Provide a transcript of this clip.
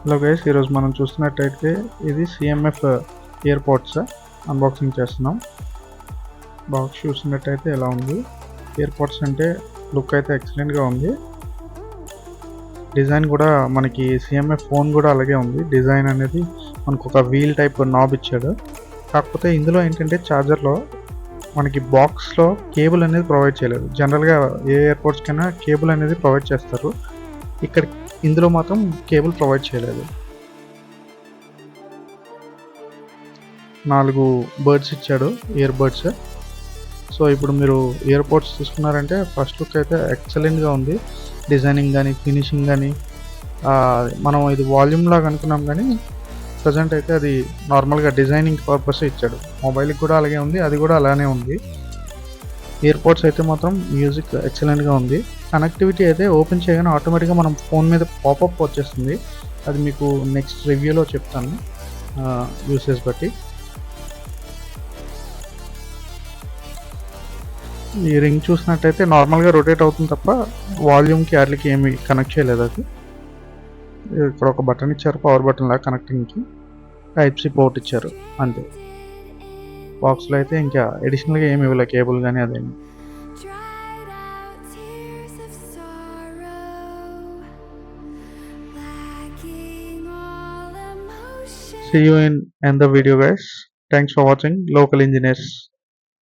Hello guys, ఈరోజు మనం చూస్తున్నట్టయితే ఇది సిఎంఎఫ్ ఇయర్ పోడ్స్ అన్బాక్సింగ్ చేస్తున్నాం. బాక్స్ చూసినట్టయితే ఎలా ఉంది. ఇయర్ పోడ్స్ అంటే లుక్ అయితే ఎక్సలెంట్గా ఉంది. డిజైన్ కూడా మనకి సిఎంఎఫ్ ఫోన్ కూడా అలాగే ఉంది. డిజైన్ అనేది మనకు ఒక వీల్ టైప్ నాబ్ ఇచ్చాడు. కాకపోతే ఇందులో ఏంటంటే ఛార్జర్లో మనకి బాక్స్లో కేబుల్ అనేది ప్రొవైడ్ చేయలేదు. జనరల్గా ఏ ఇయర్ కైనా కేబుల్ అనేది ప్రొవైడ్ చేస్తారు. ఇక్కడ ఇందులో మాత్రం కేబుల్ ప్రొవైడ్ చేయలేదు. 4 బర్డ్స్ ఇచ్చాడు, ఇయర్ బర్డ్స్. సో ఇప్పుడు మీరు ఇయర్ పోడ్స్ తీసుకున్నారంటే ఫస్ట్ లుక్ అయితే ఎక్సలెంట్గా ఉంది. డిజైనింగ్ కానీ ఫినిషింగ్ కానీ మనం ఇది వాల్యూమ్ లాగా అనుకున్నాం, కానీ ప్రజెంట్ అయితే అది నార్మల్గా డిజైనింగ్ పర్పస్ ఇచ్చాడు. మొబైల్కి కూడా అలాగే ఉంది, అది కూడా అలానే ఉంది. ఇయర్ పోడ్స్ అయితే మాత్రం మ్యూజిక్ ఎక్సలెంట్గా ఉంది. కనెక్టివిటీ అయితే ఓపెన్ చేయగానే ఆటోమేటిక్గా మనం ఫోన్ మీద పాపప్ వచ్చేస్తుంది. అది మీకు నెక్స్ట్ రివ్యూలో చెప్తాను యూసేజ్ బట్టి. ఈ రింగ్ చూసినట్టయితే నార్మల్గా రొటేట్ అవుతుంది తప్ప వాల్యూమ్కి వాటికి ఏమి కనెక్ట్ చేయలేదు. అది ఇక్కడ ఒక బటన్ ఇచ్చారు, పవర్ బటన్ లాగా కనెక్టింగ్కి. టైప్ సి పోర్ట్ ఇచ్చారు అంతే. బాక్స్లో అయితే ఇంకా అడిషనల్గా ఏమి ఇవ్వలేదు, కేబుల్ కానీ అదేమి. See you in the video guys. Thanks for watching Local Engineers.